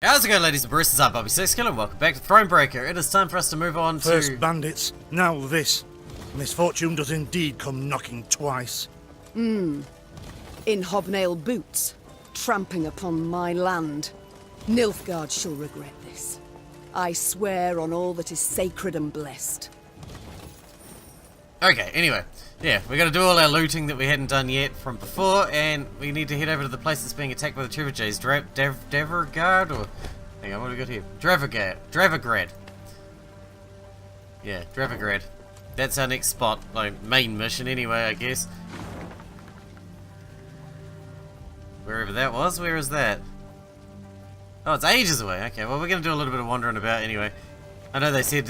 How's it going, ladies and baristas? I'm Bobby Sixkilla and welcome back to Thronebreaker. It is time for us to move on First bandits, now this. Misfortune does indeed come knocking twice. In hobnail boots, tramping upon my land. Nilfgaard shall regret this. I swear on all that is sacred and blessed. Okay, anyway. Yeah, we gotta do all our looting that we hadn't done yet from before, and we need to head over to the place that's being attacked by the Trebuchets. Drebber Grad, or... Hang on, what do we got here? Drebber Grad. Yeah, Drebber Grad. That's our next spot, like, main mission anyway, I guess. Wherever that was, where is that? Oh, it's ages away. Okay, well, we're gonna do a little bit of wandering about anyway. I know they said,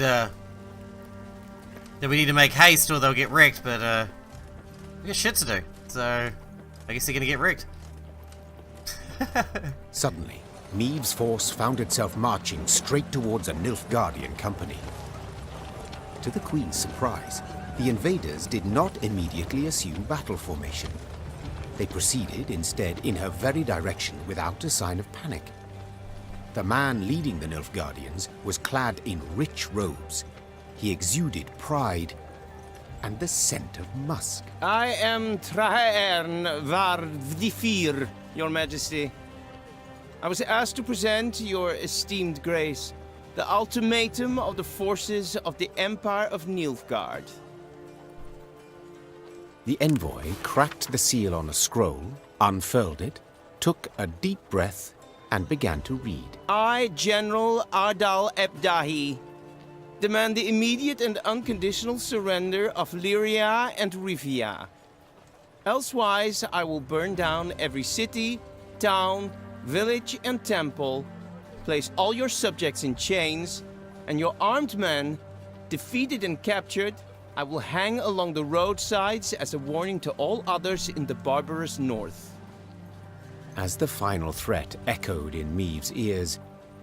that we need to make haste or they'll get wrecked, but we got shit to do, so I guess they're gonna get wrecked. Suddenly, Meve's force found itself marching straight towards a Nilfgaardian company. To the Queen's surprise, the invaders did not immediately assume battle formation. They proceeded instead in her very direction without a sign of panic. The man leading the Nilfgaardians was clad in rich robes. He exuded pride and the scent of musk. I am Traern Vardifir, Your Majesty. I was asked to present your esteemed grace the ultimatum of the forces of the Empire of Nilfgaard. The envoy cracked the seal on a scroll, unfurled it, took a deep breath, and began to read. I, General Ardal Ebdahi, demand the immediate and unconditional surrender of Lyria and Rivia. Elsewise, I will burn down every city, town, village, and temple, place all your subjects in chains, and your armed men, defeated and captured, I will hang along the roadsides as a warning to all others in the barbarous north. As the final threat echoed in Meve's ears,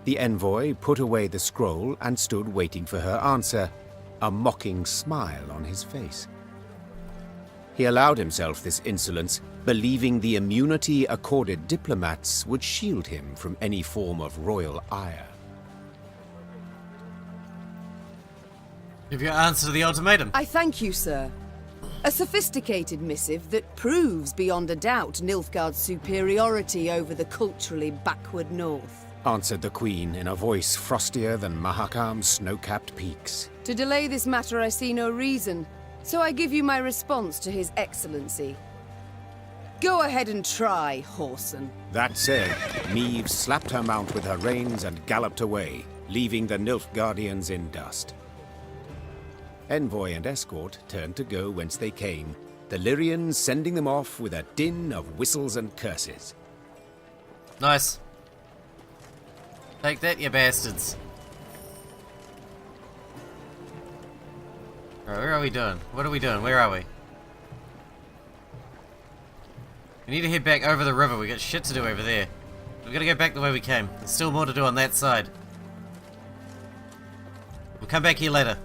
the envoy put away the scroll and stood waiting for her answer, a mocking smile on his face. He allowed himself this insolence, believing the immunity accorded diplomats would shield him from any form of royal ire. Give your answer to the ultimatum. I thank you, sir. A sophisticated missive that proves beyond a doubt Nilfgaard's superiority over the culturally backward north. Answered the Queen in a voice frostier than Mahakam's snow-capped peaks. To delay this matter I see no reason, so I give you my response to His Excellency. Go ahead and try, Whoreson. That said, Meve slapped her mount with her reins and galloped away, leaving the Nilfgaardians in dust. Envoy and escort turned to go whence they came, the Lyrians sending them off with a din of whistles and curses. Nice. Take that, you bastards. Alright, where are we doing? What are we doing? Where are we? We need to head back over the river. We got shit to do over there. We gotta go back the way we came. There's still more to do on that side. We'll come back here later.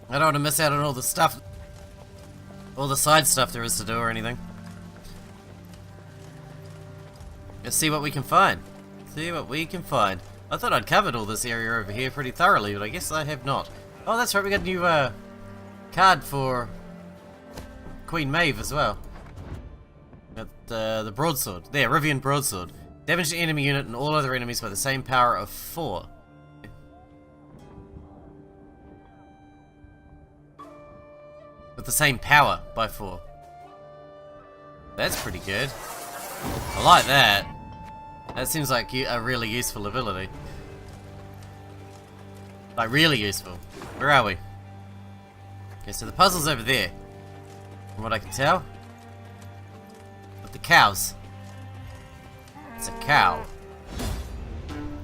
I don't want to miss out on all the stuff, all the side stuff there is to do or anything. Let's see what we can find. See what we can find. I thought I'd covered all this area over here pretty thoroughly, but I guess I have not. Oh, that's right, we got a new card for Queen Meve as well. Got the broadsword. There, Rivian broadsword. Damage the enemy unit and all other enemies by the same power of 4. With the same power by 4. That's pretty good. I like that. That seems like a really useful ability. Like, really useful. Where are we? Okay, so the puzzle's over there. From what I can tell. With the cows. It's a cow.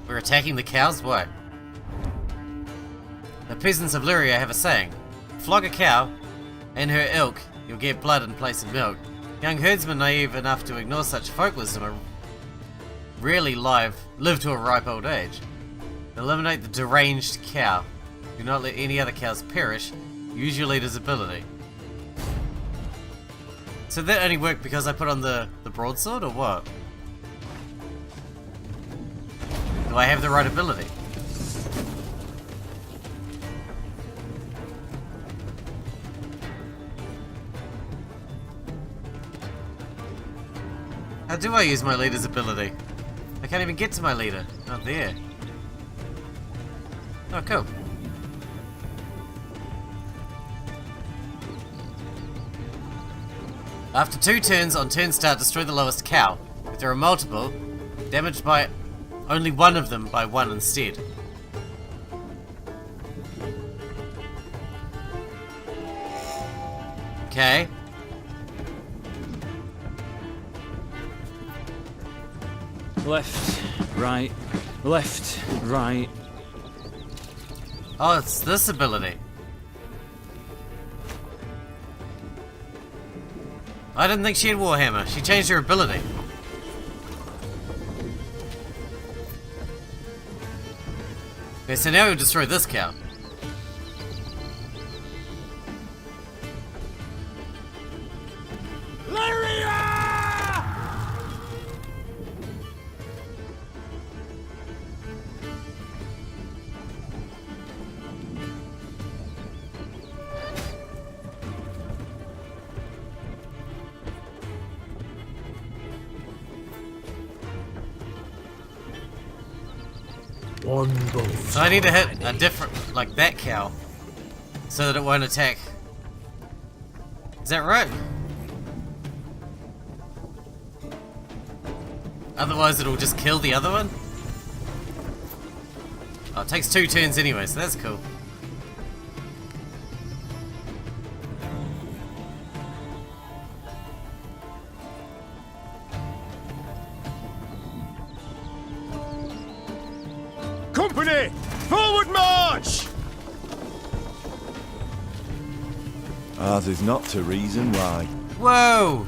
We're attacking the cows? What? The peasants of Lyria have a saying. Flog a cow, and her ilk, you'll get blood in place of milk. Young herdsmen naive enough to ignore such folk wisdom are rarely live to a ripe old age. Eliminate the deranged cow. Do not let any other cows perish. Use your leader's ability. So that only worked because I put on the broadsword, or what? Do I have the right ability? How do I use my leader's ability? I can't even get to my leader. Not there. Oh, cool. After 2 turns, on turn start, destroy the lowest cow. If there are multiple, damaged by only one of them by 1 instead. Okay. Left, right, left, right. Oh, it's this ability. I didn't think she had Warhammer. She changed her ability. Okay, so now we'll destroy this cow. One bolt. So I need to hit a different, like that cow, so that it won't attack. Is that right? Otherwise it'll just kill the other one? Oh, it takes 2 turns anyway, so that's cool. Company! Forward march! Ours is not to reason why. Whoa!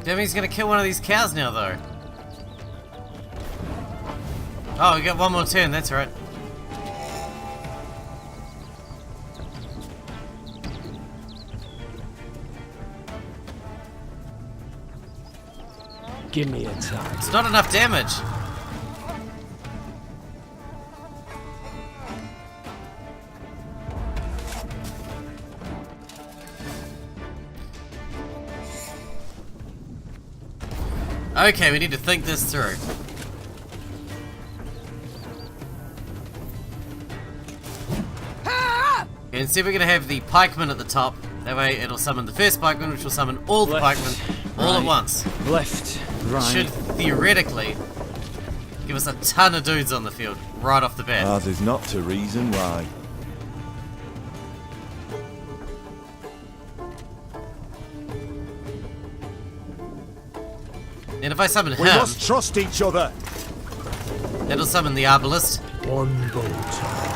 That means he's gonna kill one of these cows now, though. Oh, we got 1 more turn, that's right. Give me a target. It's not enough damage. Okay, we need to think this through. And see if we're gonna have the pikeman at the top. That way it'll summon the first pikeman, which will summon all the Left, pikemen all at right, once. Left, right. Should theoretically give us a ton of dudes on the field right off the bat. Ours is not to reason why. And if I summon We him, must trust each other. that'll summon the arbalist. One bolt I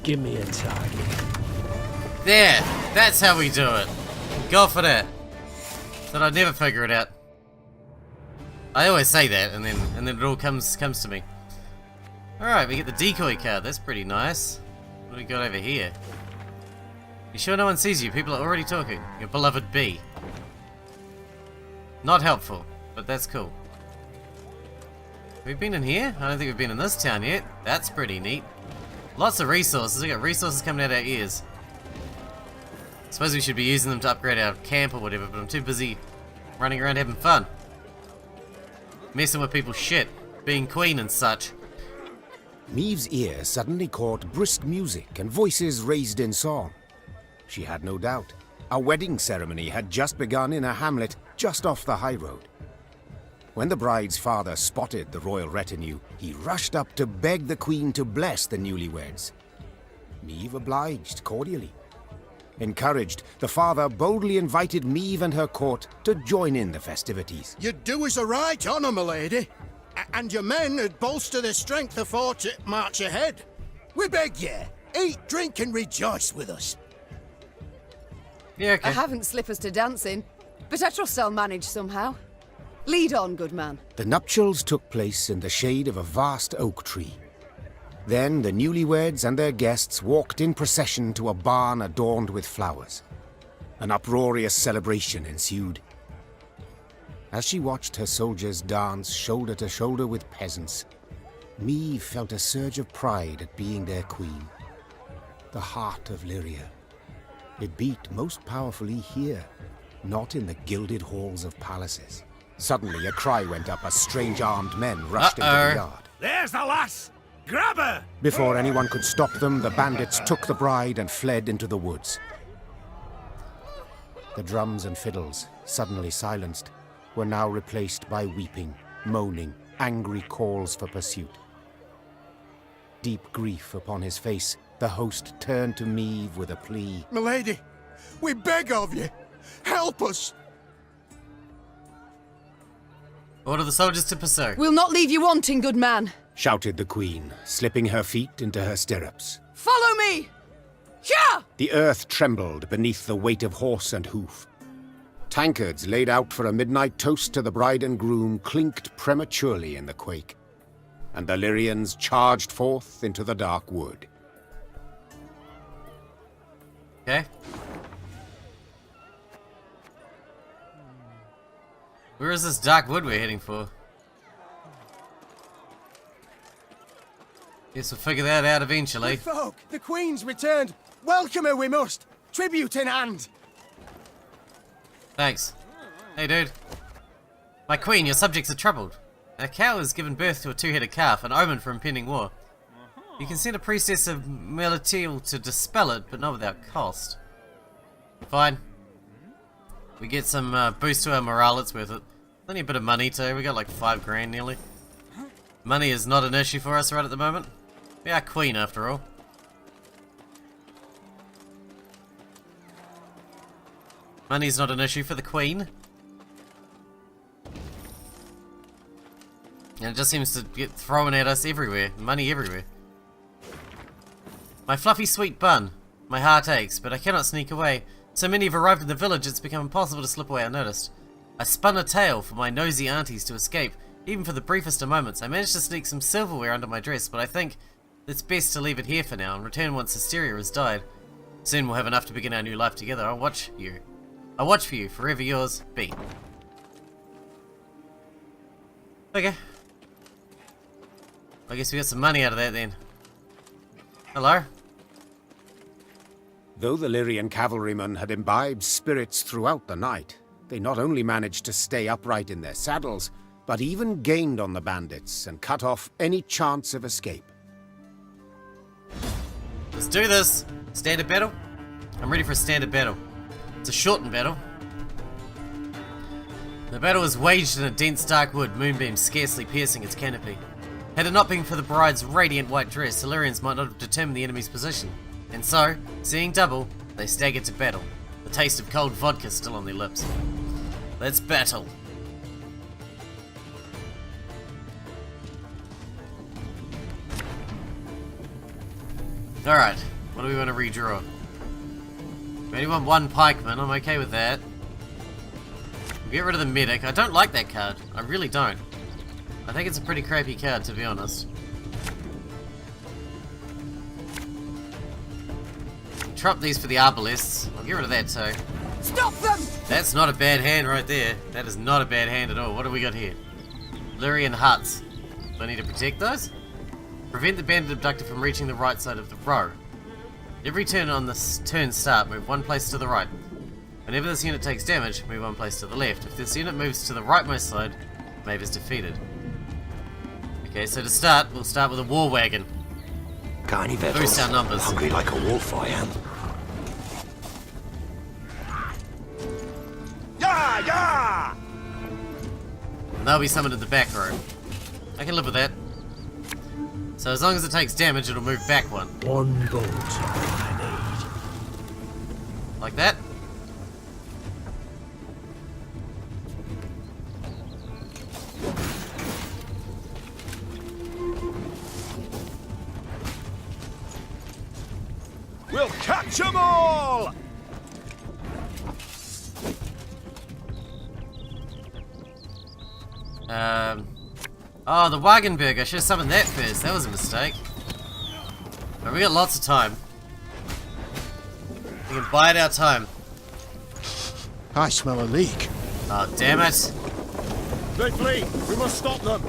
Give me a target. There! That's how we do it. Go for that. Thought I'd never figure it out. I always say that, and then it all comes to me. Alright, we get the decoy card. That's pretty nice. What do we got over here? You sure no one sees you? People are already talking. Your beloved bee. Not helpful, but that's cool. Have we been in here? I don't think we've been in this town yet. That's pretty neat. Lots of resources. We got resources coming out our ears. Suppose we should be using them to upgrade our camp or whatever, but I'm too busy running around having fun. Messing with people's shit. Being queen and such. Meve's ear suddenly caught brisk music and voices raised in song. She had no doubt. A wedding ceremony had just begun in a hamlet just off the high road. When the bride's father spotted the royal retinue, he rushed up to beg the queen to bless the newlyweds. Meve obliged cordially. Encouraged, the father boldly invited Meve and her court to join in the festivities. You'd do us a right honour, my lady. And your men would bolster their strength afore to march ahead. We beg ye, eat, drink, and rejoice with us. Yeah, okay. I haven't slippers to dance in, but I trust I'll manage somehow. Lead on, good man. The nuptials took place in the shade of a vast oak tree. Then the newlyweds and their guests walked in procession to a barn adorned with flowers. An uproarious celebration ensued. As she watched her soldiers dance shoulder to shoulder with peasants, Meve felt a surge of pride at being their queen. The heart of Lyria. It beat most powerfully here, not in the gilded halls of palaces. Suddenly a cry went up as strange armed men rushed into the yard. There's the lass! Grab her! Before anyone could stop them, the bandits took the bride and fled into the woods. The drums and fiddles, suddenly silenced, were now replaced by weeping, moaning, angry calls for pursuit. Deep grief upon his face, the host turned to Meve with a plea. Milady, we beg of you, help us! Order the soldiers to pursue. We'll not leave you wanting, good man. Shouted the queen, slipping her feet into her stirrups. Follow me! Here! The earth trembled beneath the weight of horse and hoof. Tankards laid out for a midnight toast to the bride and groom clinked prematurely in the quake, and the Lyrians charged forth into the dark wood. Okay. Where is this dark wood we're heading for? Guess we'll figure that out eventually. Folk, the Queen's returned. Welcome her we must. Tribute in hand. Thanks. Hey, dude. My queen, your subjects are troubled. A cow has given birth to a two-headed calf, an omen for impending war. You can send a priestess of Melatiel to dispel it, but not without cost. Fine. We get some boost to our morale, it's worth it. Only a bit of money too, we got like 5 grand nearly. Money is not an issue for us right at the moment. We are queen after all. Money's not an issue for the queen. And it just seems to get thrown at us everywhere. Money everywhere. My fluffy sweet bun. My heart aches, but I cannot sneak away. So many have arrived in the village it's become impossible to slip away unnoticed. I spun a tale for my nosy aunties to escape. Even for the briefest of moments, I managed to sneak some silverware under my dress, but I think it's best to leave it here for now and return once Hysteria has died. Soon we'll have enough to begin our new life together. I'll watch for you, forever yours, B. Okay. I guess we got some money out of that then. Hello? Though the Lyrian cavalrymen had imbibed spirits throughout the night, they not only managed to stay upright in their saddles, but even gained on the bandits and cut off any chance of escape. Let's do this! Standard battle? I'm ready for a standard battle. It's a shortened battle. The battle was waged in a dense dark wood, moonbeams scarcely piercing its canopy. Had it not been for the bride's radiant white dress, the Lyrians might not have determined the enemy's position. And so, seeing double, they staggered to battle, the taste of cold vodka still on their lips. Let's battle! Alright, what do we want to redraw? We only want 1 pikeman, I'm okay with that. We'll get rid of the medic. I don't like that card. I really don't. I think it's a pretty crappy card, to be honest. Drop these for the arbalists. I'll get rid of that too. Stop them! That's not a bad hand right there. That is not a bad hand at all. What do we got here? Lyrian huts. Do I need to protect those? Prevent the bandit abductor from reaching the right side of the row. Every turn on this turn start, move 1 place to the right. Whenever this unit takes damage, move 1 place to the left. If this unit moves to the rightmost side, Meve is defeated. Okay, so to start, we'll start with a war wagon. Got any vegetables? Boost our numbers. Hungry like a wolf, I am. Yeah, yeah! And they'll be summoned in the back row. I can live with that. So as long as it takes damage, it'll move back 1. One bolt I Like that. We'll catch them all! Oh, the Wagenberg. I should have summoned that first. That was a mistake. But we got lots of time. We can bide our time. I smell a leak. Oh, damn it. They flee! We must stop them!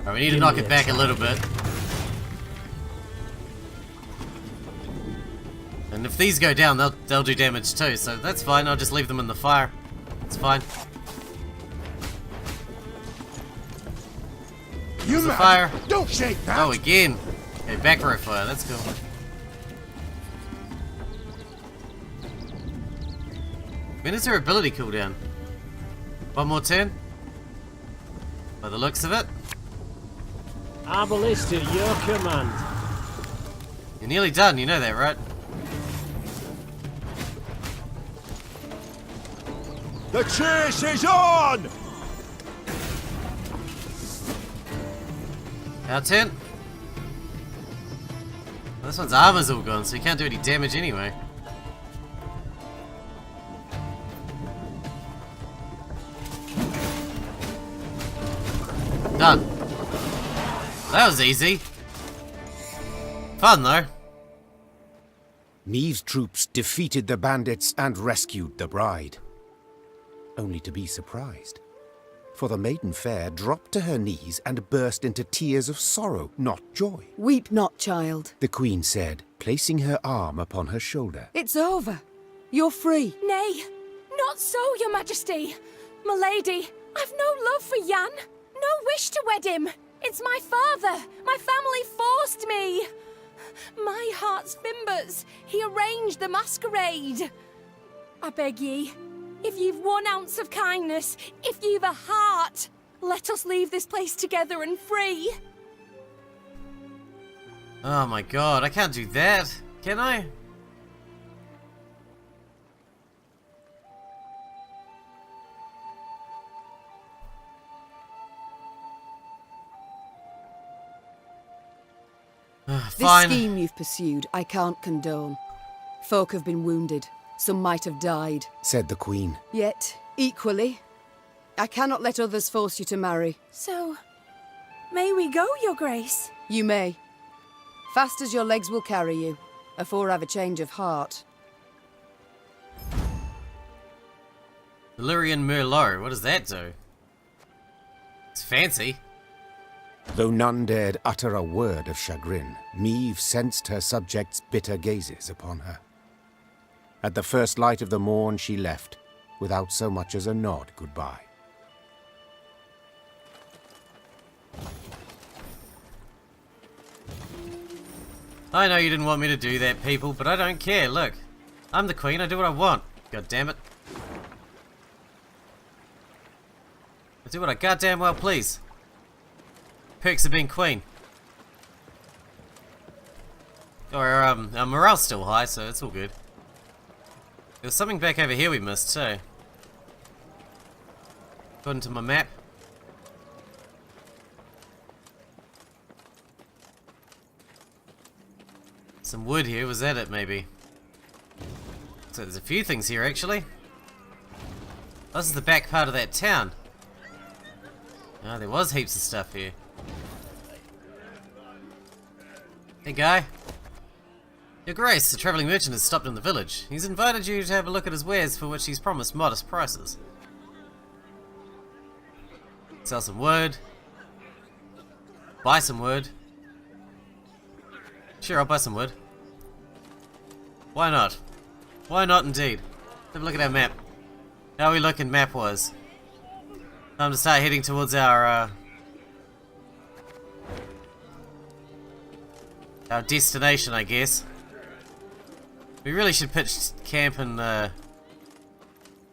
Alright, we need to knock it back a little bit. And if these go down, they'll do damage too, so that's fine. I'll just leave them in the fire. It's fine. You There's a mad? fire. Don't shake that! Oh, again. Okay, back row fire. That's cool. When is her ability cooldown? One more turn? By the looks of it. Our ballista, your command. You're nearly done, you know that, right? The chase is on! Our turn. Well, this one's armor's all gone, so he can't do any damage anyway. Done. That was easy. Fun though. Meve's troops defeated the bandits and rescued the bride. Only to be surprised. For the maiden fair dropped to her knees and burst into tears of sorrow, not joy. Weep not, child. The queen said, placing her arm upon her shoulder. It's over. You're free. Nay, not so, your majesty. My lady, I've no love for Jan. No wish to wed him. It's my father. My family forced me. My heart's fimbers. He arranged the masquerade. I beg ye, if you've 1 ounce of kindness, if you've a heart, let us leave this place together and free. Oh my god, I can't do that. Can I? This Fine. scheme you've pursued, I can't condone. Folk have been wounded. Some might have died. Said the queen. Yet, equally, I cannot let others force you to marry. So, may we go, your grace? You may. Fast as your legs will carry you, afore I've a change of heart. Lyria and Merlot, what does that do? It's fancy. Though none dared utter a word of chagrin, Meve sensed her subjects' bitter gazes upon her. At the first light of the morn she left, without so much as a nod goodbye. I know you didn't want me to do that, people, but I don't care. Look, I'm the queen, I do what I want. God damn it. I do what I goddamn well please. Perks of being queen. Or, our morale's still high, so it's all good. There's something back over here we missed, too. According to my map. Some wood here, was that it, maybe? So there's a few things here, actually. Oh, this is the back part of that town. Oh, there was heaps of stuff here. Hey, guy. Your Grace, the travelling merchant has stopped in the village. He's invited you to have a look at his wares, for which he's promised modest prices. Sell some wood. Buy some wood. Sure, I'll buy some wood. Why not? Why not, indeed? Have a look at our map. How are we looking map-wise? Time to start heading towards our destination, I guess. We really should pitch camp and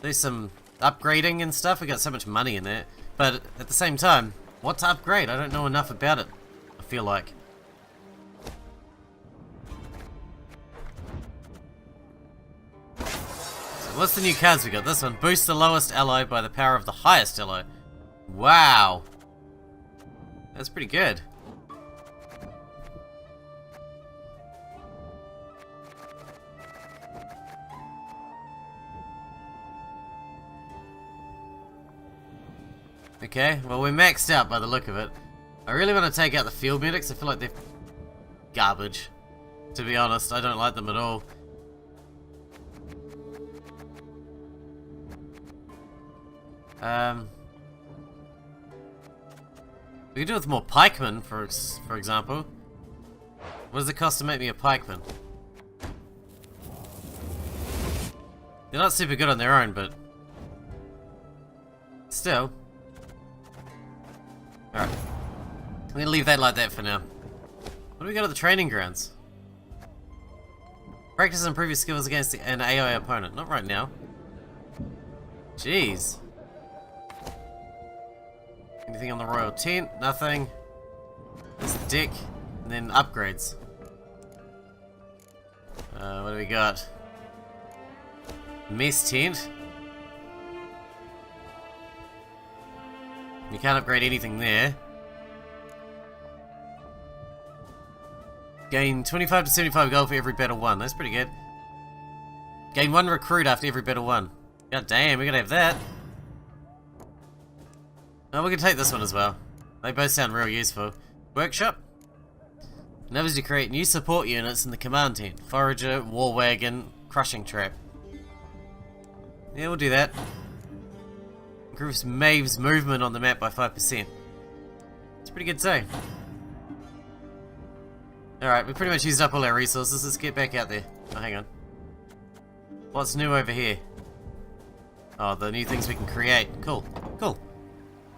do some upgrading and stuff. We got so much money in it, but at the same time, what to upgrade? I don't know enough about it. I feel like. So what's the new cards we got? This one, boost the lowest ally by the power of the highest ally. Wow. That's pretty good. Okay, well we're maxed out by the look of it. I really want to take out the field medics. I feel like they're garbage. To be honest, I don't like them at all. We could do with more pikemen, for example. What does it cost to make me a pikeman? They're not super good on their own, but still. Alright. I'm gonna leave that like that for now. What do we got at the training grounds? Practice and improve your skills against an AI opponent. Not right now. Jeez. Anything on the royal tent? Nothing. There's the deck. And then upgrades. What do we got? Mess tent. You can't upgrade anything there. Gain 25 to 75 gold for every battle won. That's pretty good. Gain 1 recruit after every battle won. God damn, we're gonna have that. Oh, we can take this one as well. They both sound real useful. Workshop. Enables you to create new support units in the command tent. Forager, war wagon, crushing trap. Yeah, we'll do that. Improves Meve's movement on the map by 5%. It's pretty good too. Alright, we pretty much used up all our resources. Let's get back out there. Oh, hang on. What's new over here? Oh, the new things we can create. Cool. Cool.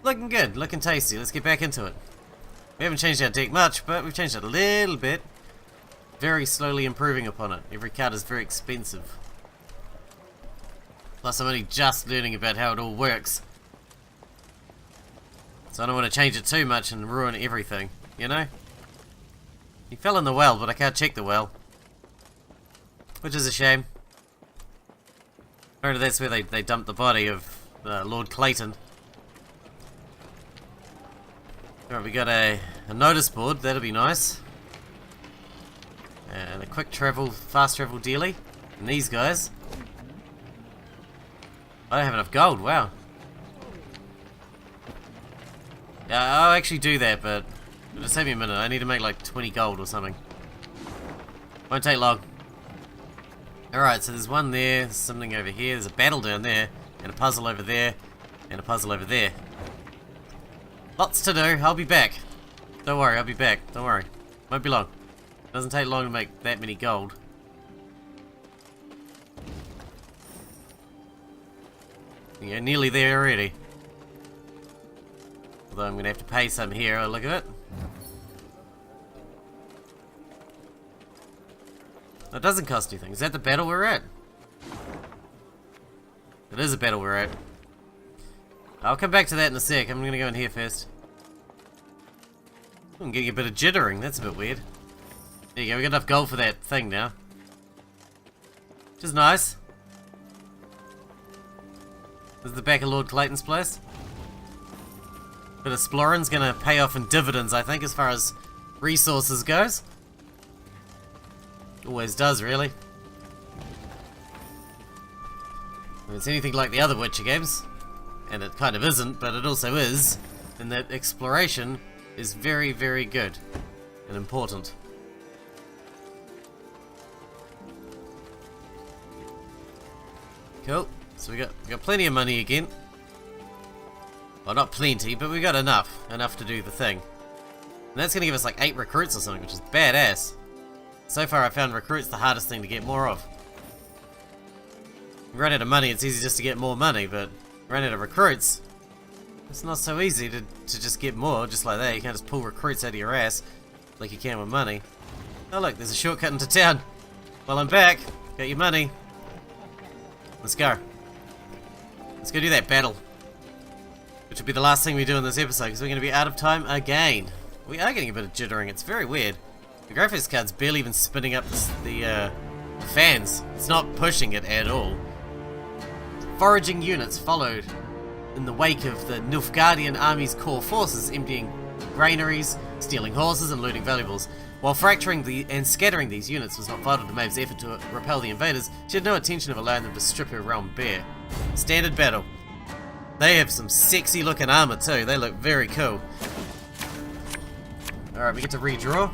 Looking good. Looking tasty. Let's get back into it. We haven't changed our deck much, but we've changed it a little bit. Very slowly improving upon it. Every card is very expensive. Plus, I'm only just learning about how it all works. So I don't want to change it too much and ruin everything, you know? He fell in the well, but I can't check the well. Which is a shame. Apparently that's where they dumped the body of Lord Clayton. Alright, we got a notice board, that'll be nice. And a quick travel, fast travel dealie. And these guys. I don't have enough gold, wow. Yeah, I'll actually do that, but it'll take me a minute. I need to make like 20 gold or something. Won't take long. Alright, so there's one there, there's something over here, there's a battle down there, and a puzzle over there, and a puzzle over there. Lots to do, I'll be back. Don't worry, I'll be back, don't worry. Won't be long. Doesn't take long to make that many gold. Yeah, nearly there already. Although I'm gonna have to pay some here, look at it. That doesn't cost anything. Is that the battle we're at? It is a battle we're at. I'll come back to that in a sec. I'm gonna go in here first. I'm getting a bit of jittering. That's a bit weird. There you go. We got enough gold for that thing now. Which is nice. This is the back of Lord Clayton's place. But exploring's gonna pay off in dividends, I think, as far as resources goes. Always does, really. If it's anything like the other Witcher games, and it kind of isn't, but it also is, then that exploration is very, very good and important. Cool. So we got plenty of money again. Well, not plenty, but we got enough to do the thing. And that's gonna give us like 8 recruits or something, which is badass. So far I found recruits the hardest thing to get more of. You run out of money, it's easy just to get more money, but run out of recruits, it's not so easy to just get more, just like that. You can't just pull recruits out of your ass like you can with money. Oh look, there's a shortcut into town. Well, I'm back. Got your money. Let's go. Let's go do that battle. Which will be the last thing we do in this episode, because we're going to be out of time again. We are getting a bit of jittering. It's very weird. The graphics card's barely even spinning up the fans. It's not pushing it at all. Foraging units followed in the wake of the Nilfgaardian army's core forces, emptying granaries, stealing horses, and looting valuables. While fracturing and scattering these units was not vital to Maeve's effort to repel the invaders, she had no intention of allowing them to strip her realm bare. Standard battle. They have some sexy looking armor too. They look very cool. Alright, we get to redraw.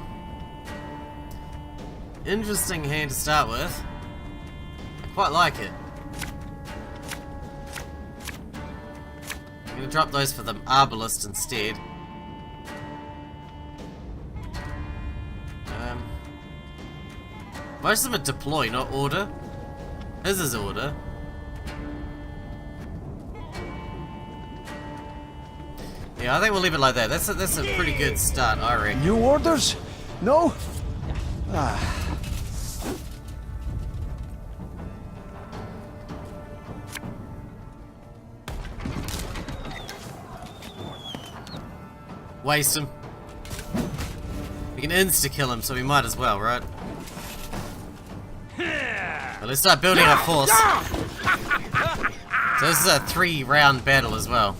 Interesting hand to start with. I quite like it. I'm going to drop those for the Arbalist instead. Most of them are deploy, not order. His is order. Yeah, I think we'll leave it like that. That's a pretty good start, I reckon. New orders? No? Ah. Waste him. We can insta-kill him, so we might as well, right? Well, let's start building our force. So this is a 3-round battle as well.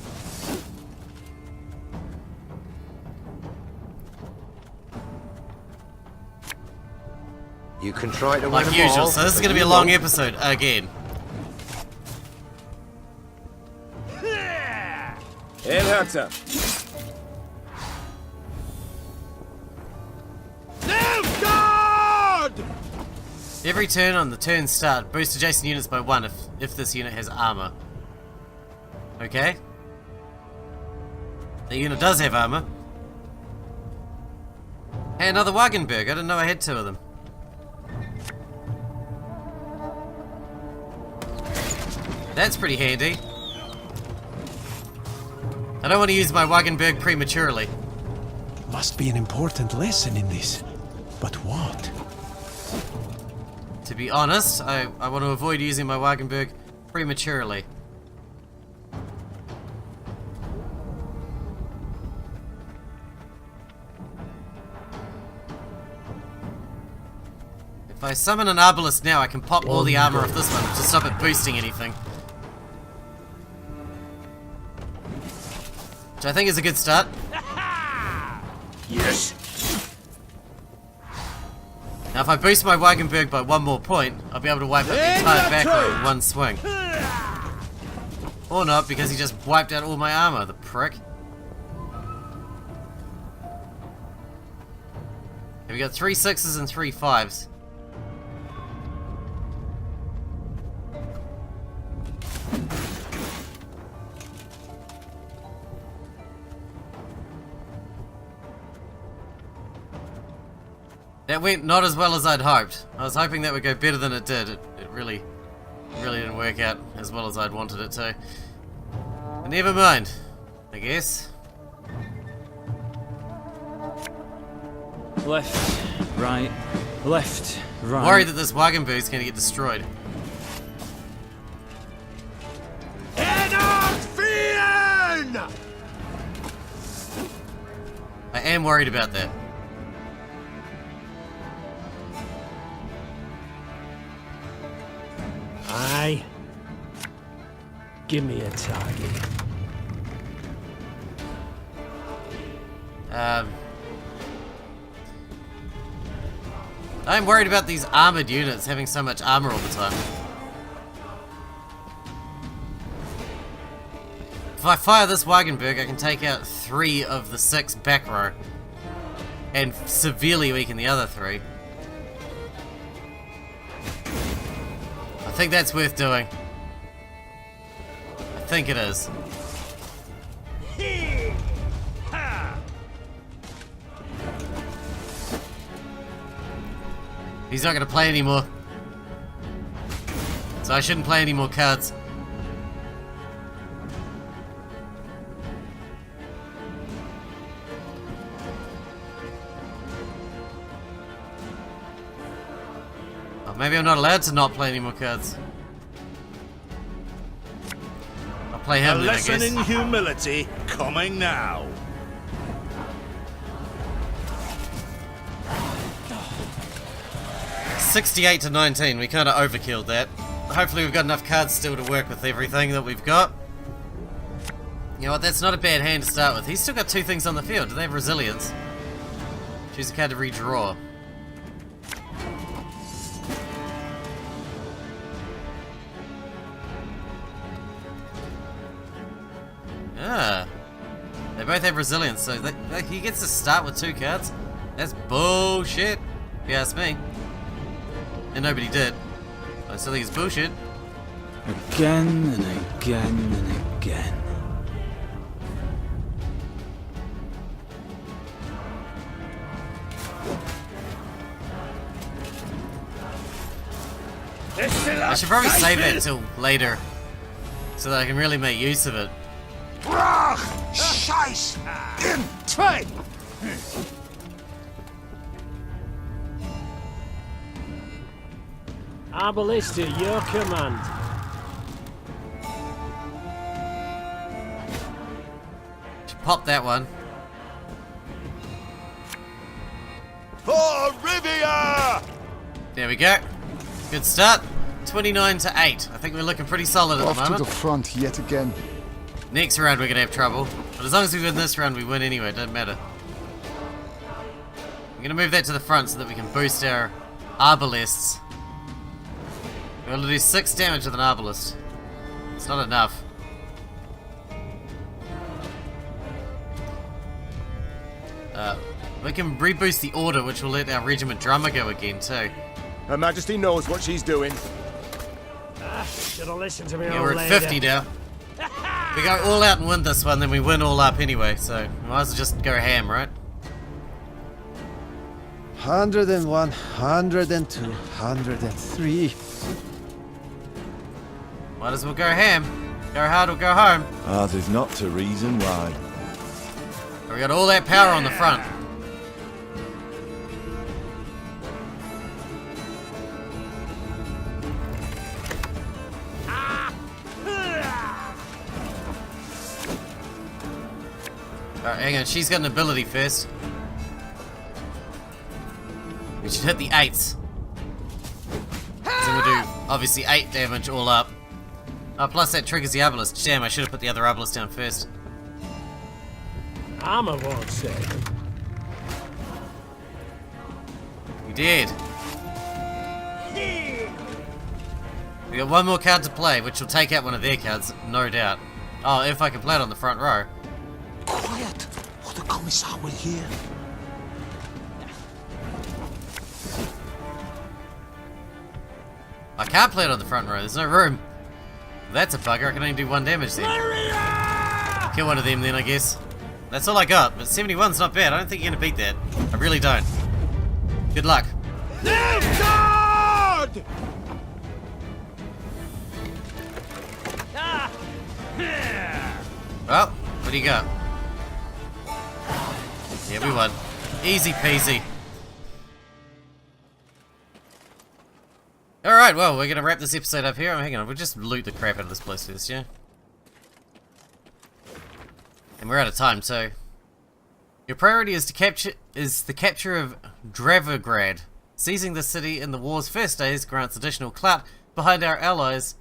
You can try to like win them usual, all, so this is but going to be a you long won't. episode again. El Hector. Every turn on the turn start, boost adjacent units by 1 if this unit has armor. Okay. The unit does have armor. Hey, another Wagenberg. I didn't know I had 2 of them. That's pretty handy. I don't want to use my Wagenberg prematurely. Must be an important lesson in this. But what? To be honest, I want to avoid using my Wagenberg prematurely. If I summon an Arbalist now, I can pop all the armor of this one to stop it boosting anything. Which I think is a good start. Yes. Now if I boost my Wagenberg by 1 more point, I'll be able to wipe out the entire back row in 1 swing. Or not, because he just wiped out all my armor, the prick. Have we got 3 6s and 3 5s? That went not as well as I'd hoped. I was hoping that would go better than it did. It really didn't work out as well as I'd wanted it to. But never mind, I guess. Left, right, left, right. I'm worried that this Wagenberg's gonna get destroyed. Enarfian! I am worried about that. Aye. Give me a target. I'm worried about these armored units having so much armor all the time. If I fire this Wagenberg, I can take out 3 of the 6 back row. And severely weaken the other 3. I think that's worth doing. I think it is. He's not going to play anymore. So I shouldn't play any more cards. Oh, maybe I'm not allowed to not play any more cards. I'll play him then, I guess. in humility coming now. 68 to 19. We kind of overkilled that. Hopefully we've got enough cards still to work with everything that we've got. You know what, that's not a bad hand to start with. He's still got 2 things on the field. Do they have resilience? Choose a card to redraw. Ah. They both have resilience, so he gets to start with 2 cards? That's bullshit, if you ask me. And nobody did. I still think it's bullshit. Again and again and again. I should probably save that till later, so that I can really make use of it. Scheiß! Try! Arbalist at your command. Should pop that one. For Rivia! There we go. Good start. 29 to 8. I think we're looking pretty solid at the moment. Off to the front yet again. Next round we're gonna have trouble, but as long as we win this round, we win anyway. It doesn't matter. I'm gonna move that to the front so that we can boost our arbalists. We're able to do 6 damage with an arbalist. It's not enough. We can reboost the order, which will let our regiment drummer go again too. Her Majesty knows what she's doing. Should have listened to me, Yeah, we're at 50 now. We go all out and win this one, then we win all up anyway, so we might as well just go ham, right? 101, 102, 103. Might as well go ham. Go hard or go home. There's not to reason why. We got all that power on the front. Alright, hang on, she's got an ability first. We should hit the 8s. So we'll do, obviously, 8 damage all up. Oh, plus that triggers the arbalist. Damn, I should have put the other arbalist down first. Armor won't save him. We did. We got one more card to play, which will take out one of their cards, no doubt. Oh, if I can play it on the front row. Quiet, or the Commissar will hear. I can't play it on the front row, there's no room. That's a bugger, I can only do 1 damage then. Kill one of them then, I guess. That's all I got, but 71's not bad. I don't think you're gonna beat that. I really don't. Good luck. Nilfgaard! Well, what do you got? Yeah, we won. Easy peasy. Alright, well, we're gonna wrap this episode up here. Hang on, we'll just loot the crap out of this place first, yeah? And we're out of time, so... Your priority is the capture of Drebber Grad. Seizing the city in the war's first days grants additional clout behind our allies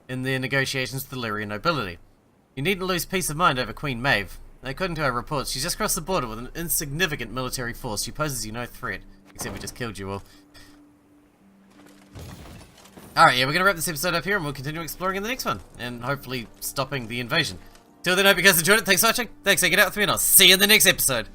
in their negotiations with the Lyrian nobility. You needn't lose peace of mind over Queen Meve. According to our reports, she's just crossed the border with an insignificant military force. She poses you no threat. Except we just killed you all. Alright, yeah, we're gonna wrap this episode up here and we'll continue exploring in the next one. And hopefully stopping the invasion. Till then, I hope you guys enjoyed it. Thanks for watching. Thanks for hanging out with me and I'll see you in the next episode.